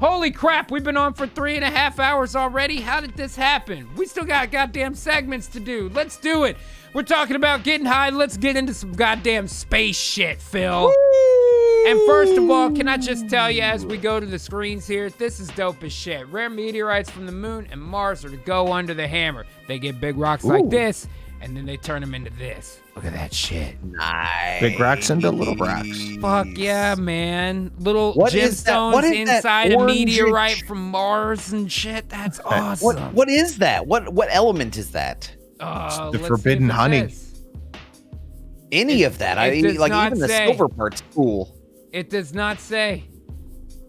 Holy crap, we've been on for 3.5 hours already. How did this happen? We still got goddamn segments to do. Let's do it. We're talking about getting high. Let's get into some goddamn space shit, Phil. Woo! And first of all, can I just tell you as we go to the screens here, this is dope as shit. Rare meteorites from the moon and Mars are to go under the hammer. They get big rocks like this, and then they turn them into this. Look at that shit. Nice. Big rocks into little rocks. Fuck yeah, man. Little gemstones inside a meteorite from Mars and shit. That's awesome. What is that? What element is that? The forbidden honey. Any of that. I mean, like even the silver part's cool. It does not say.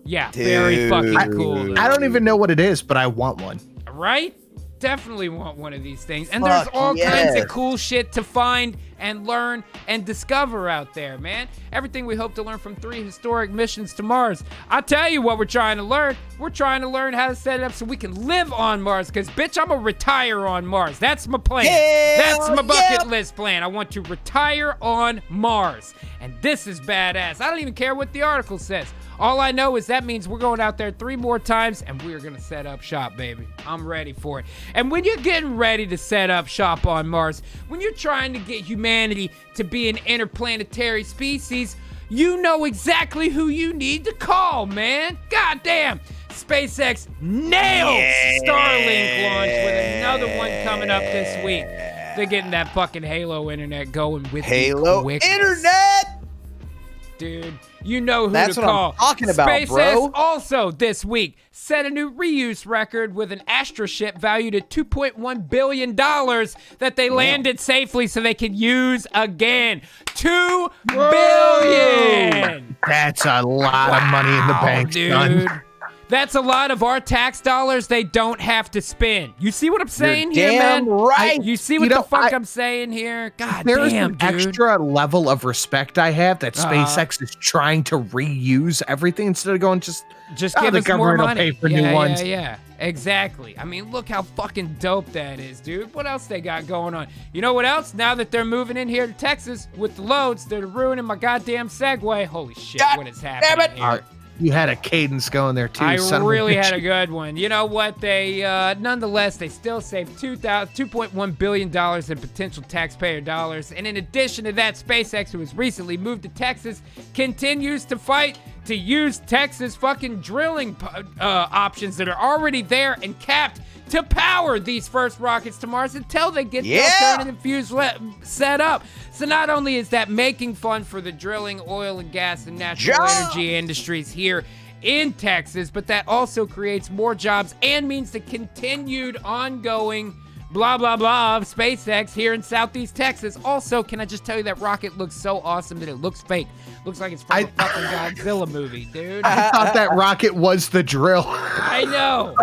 Yeah, dude. Very fucking cool. I don't even know what it is, but I want one. Right? Definitely want one of these things. And there's all kinds of cool shit to find and learn and discover out there, man. Everything we hope to learn from 3 historic missions to Mars. I'll tell you what we're trying to learn. We're trying to learn how to set it up so we can live on Mars, because, bitch, I'm going to retire on Mars. That's my plan. That's my bucket list plan. I want to retire on Mars. And this is badass. I don't even care what the article says. All I know is that means we're going out there 3 more times, and we're going to set up shop, baby. I'm ready for it. And when you're getting ready to set up shop on Mars, when you're trying to get humanity to be an interplanetary species, you know exactly who you need to call, man. Goddamn. SpaceX nails Starlink launch with another one coming up this week. They're getting that fucking Halo internet going with Halo internet! Dude, you know who That's to what call. I'm talking about, SpaceX bro. also this week set a new reuse record with an Astra ship valued at $2.1 billion that they landed safely so they could use again. $2 billion! That's a lot of money in the bank, dude. son. That's a lot of our tax dollars they don't have to spend. You see what I'm saying here, man? Right. You see what the fuck I'm saying here? God There's damn, an dude. extra level of respect I have that SpaceX is trying to reuse everything instead of going just give the us more government will money. pay for new ones. Yeah, exactly. I mean, look how fucking dope that is, dude. What else they got going on? You know what else? Now that they're moving in here to Texas with the loads, they're ruining my goddamn segue. Holy shit, what is happening here? You had a cadence going there too. I really had a good one. You know what? They nonetheless they still saved $2.1 billion in potential taxpayer dollars. And in addition to that, SpaceX, who has recently moved to Texas, continues to fight to use Texas fucking drilling options that are already there and capped to power these first rockets to Mars until they get the alternative fuse set up. So not only is that making fun for the drilling, oil and gas and natural energy industries here in Texas, but that also creates more jobs and means the continued ongoing blah, blah, blah of SpaceX here in Southeast Texas. Also, can I just tell you that rocket looks so awesome that it looks fake. Looks like it's from a fucking Godzilla movie, dude. I thought that rocket was the drill. I know.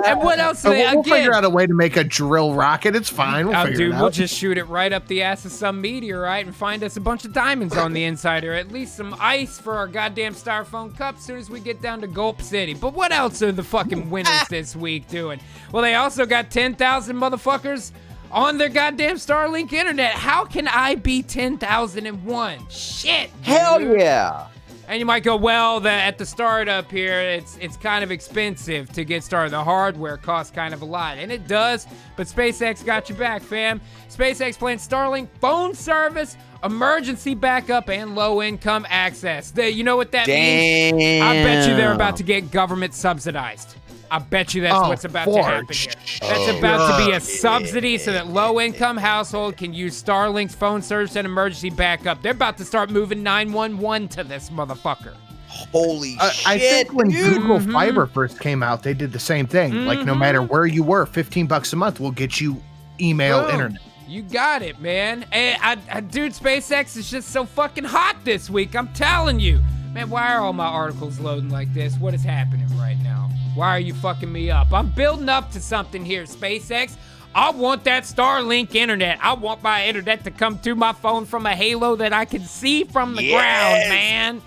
And what else? We'll figure out a way to make a drill rocket. It's fine. We'll just shoot it right up the ass of some meteorite and find us a bunch of diamonds on the inside, or at least some ice for our goddamn styrofoam cup as soon as we get down to Gulp City. But what else are the fucking winners this week doing? Well, they also got 10,000 motherfuckers on their goddamn Starlink internet. How can I be 10,001? Shit, dude. Hell yeah. And you might go, well, at the startup here, it's kind of expensive to get started. The hardware costs kind of a lot, and it does, but SpaceX got you back, fam. SpaceX plans Starlink phone service, emergency backup, and low-income access. You know what that means? I bet you they're about to get government subsidized. I bet you that's what's about to happen here. That's about to be a subsidy so that low-income household can use Starlink's phone service and emergency backup. They're about to start moving 911 to this motherfucker. Holy shit, I think when Google Fiber first came out, they did the same thing. Like, no matter where you were, $15 a month will get you email internet. You got it, man. And dude, SpaceX is just so fucking hot this week. I'm telling you. Man, why are all my articles loading like this? What is happening right now? Why are you fucking me up? I'm building up to something here, SpaceX. I want that Starlink internet. I want my internet to come to my phone from a halo that I can see from the ground, man.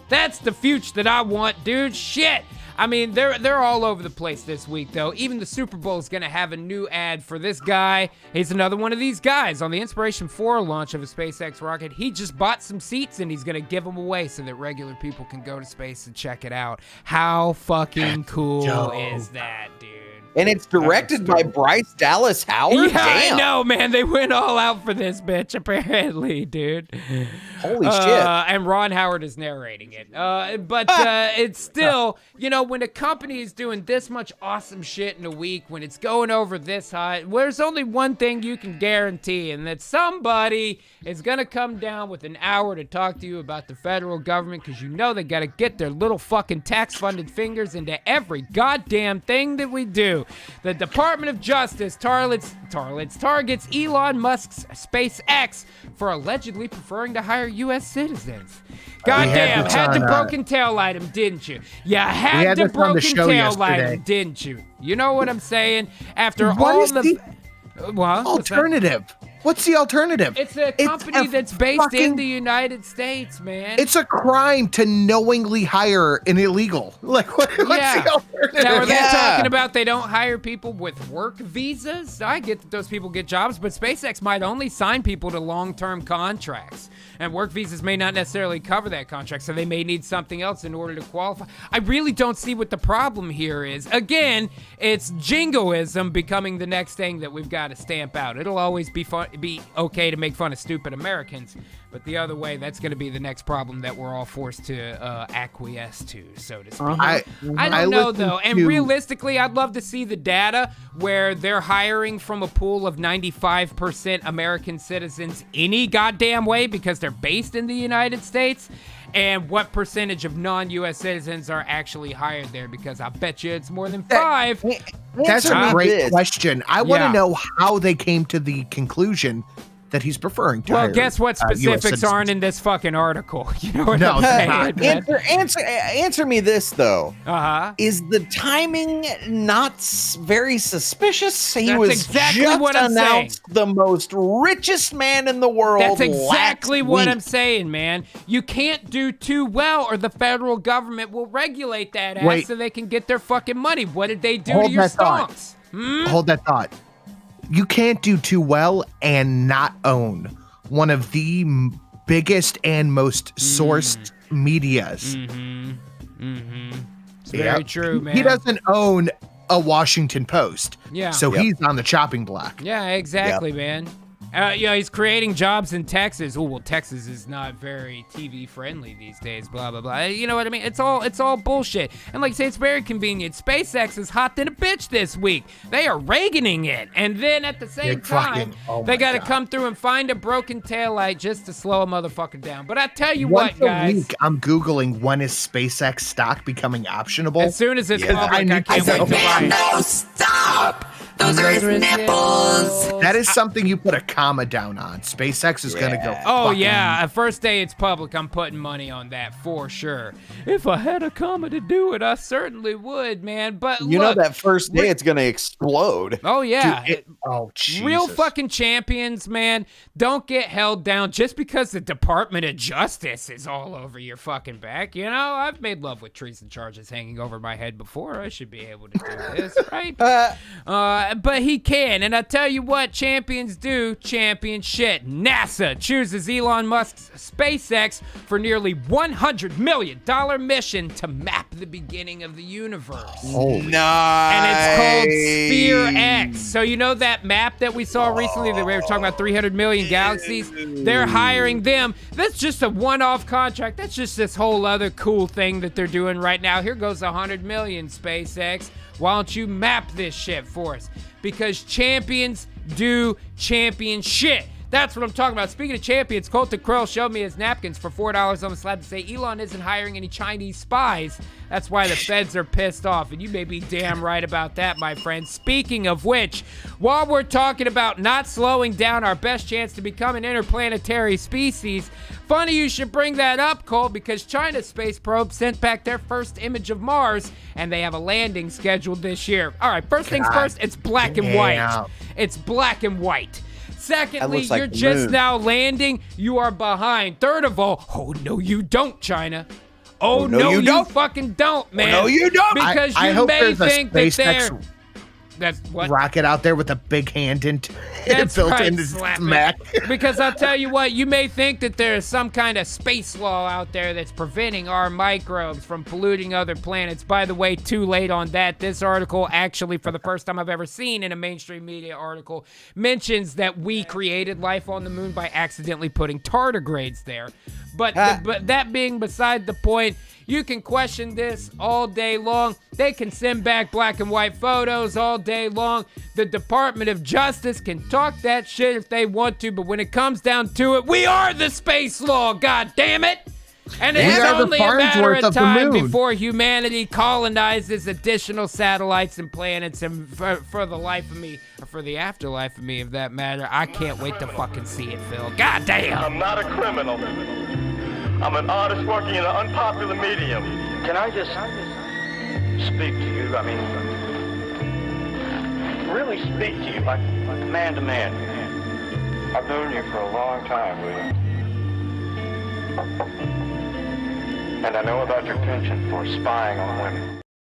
That's the future that I want, dude. Shit. I mean, they're all over the place this week, though. Even the Super Bowl is going to have a new ad for this guy. He's another one of these guys. On the Inspiration 4 launch of a SpaceX rocket, he just bought some seats, and he's going to give them away so that regular people can go to space and check it out. How fucking cool is that, dude? And it's directed by Bryce Dallas Howard? Yeah, Damn. I know, man. They went all out for this bitch, apparently, dude. Holy shit. And Ron Howard is narrating it. But it's still, when a company is doing this much awesome shit in a week, when it's going over this high, there's only one thing you can guarantee, and that somebody is going to come down with an hour to talk to you about the federal government, because they got to get their little fucking tax-funded fingers into every goddamn thing that we do. The Department of Justice targets Elon Musk's SpaceX for allegedly preferring to hire U.S. citizens. Goddamn, had to broken taillight him, didn't you? You had to broken taillight him, didn't you? You know what I'm saying? After all the alternative. What's the alternative? It's a company that's based in the United States, man. It's a crime to knowingly hire an illegal. What's the alternative? Now, are they talking about they don't hire people with work visas? I get that those people get jobs, but SpaceX might only sign people to long-term contracts. And work visas may not necessarily cover that contract, so they may need something else in order to qualify. I really don't see what the problem here is. Again, it's jingoism becoming the next thing that we've got to stamp out. It'll always be okay to make fun of stupid Americans, but the other way, that's going to be the next problem that we're all forced to acquiesce to, so to speak. I don't know, though. And realistically, I'd love to see the data where they're hiring from a pool of 95% American citizens any goddamn way because they're based in the United States, and what percentage of non-U.S. citizens are actually hired there, because I bet you it's more than 5. That's a great question. I want to know how they came to the conclusion that he's preferring to hire. Well, guess what specifics aren't in this fucking article? You know what I'm saying? Answer me this, though. Uh-huh. Is the timing not very suspicious? He That's was exactly just what I'm announced the most richest man in the world. That's exactly what I'm week. saying, man. You can't do too well, or the federal government will regulate that ass so they can get their fucking money. What did they do to your stonks? Hold that thought. You can't do too well and not own one of the biggest and most sourced medias. It's very true, man. He doesn't own a Washington Post. Yeah. So he's on the chopping block. Yeah, exactly, man. He's creating jobs in Texas. Oh, well, Texas is not very TV friendly these days, blah, blah, blah. You know what I mean? It's all bullshit. And like I say, it's very convenient. SpaceX is hot than a bitch this week. They are Reaganing it. And then at the same time, they got to come through and find a broken taillight just to slow a motherfucker down. But I tell you what, guys. Once a week, I'm Googling when is SpaceX stock becoming optionable. As soon as it's public, I can't wait to buy it. No, stop! Those are his nipples. That is something you put a comma down on. SpaceX is going to go. Oh, yeah. First day it's public, I'm putting money on that for sure. If I had a comma to do it, I certainly would, man. But you know that first day it's going to explode. Oh, yeah. Dude, Jesus. Real fucking champions, man, don't get held down just because the Department of Justice is all over your fucking back. I've made love with treason charges hanging over my head before. I should be able to do this, right? But he can, and I tell you what, champions do champion shit. NASA chooses Elon Musk's SpaceX for nearly $100 million mission to map the beginning of the universe. Oh, nice. And it's called SPHEREX. So that map that we saw recently that we were talking about 300 million galaxies? They're hiring them. That's just a one-off contract. That's just this whole other cool thing that they're doing right now. Here goes 100 million, SpaceX. Why don't you map this shit for us? Because champions do champion shit. That's what I'm talking about. Speaking of champions, Colton Krill showed me his napkins for $4 on the slab to say Elon isn't hiring any Chinese spies. That's why the feds are pissed off. And you may be damn right about that, my friend. Speaking of which, while we're talking about not slowing down our best chance to become an interplanetary species, funny you should bring that up, Cole, because China's space probe sent back their first image of Mars, and they have a landing scheduled this year. All right, first things first, it's black and white. It's black and white. Secondly, you're just now landing. You are behind. Third of all, oh, no, you don't, China. Oh, no, you don't. Fucking don't, man. No, you don't. Because I you hope may there's a think that SpaceX they're... That's what? rocket out there with a big hand That's built right, into slap smack. it. Because I'll tell you what, you may think that there's some kind of space law out there that's preventing our microbes from polluting other planets. By the way, too late on that. This article, actually, for the first time I've ever seen in a mainstream media article, mentions that we created life on the moon by accidentally putting tardigrades there. But that being beside the point, you can question this all day long. They can send back black and white photos all day long. The Department of Justice can talk that shit if they want to, but when it comes down to it, we are the space law, god damn it! And it's only a matter of time before humanity colonizes additional satellites and planets, and for the life of me, or for the afterlife of me, if that matter, I can't wait to fucking see it, Phil. God damn! I'm not a criminal. I'm an artist working in an unpopular medium. Can I just speak to you? I mean, really speak to you like man to man. I've known you for a long time, William. And I know about your penchant for spying on women.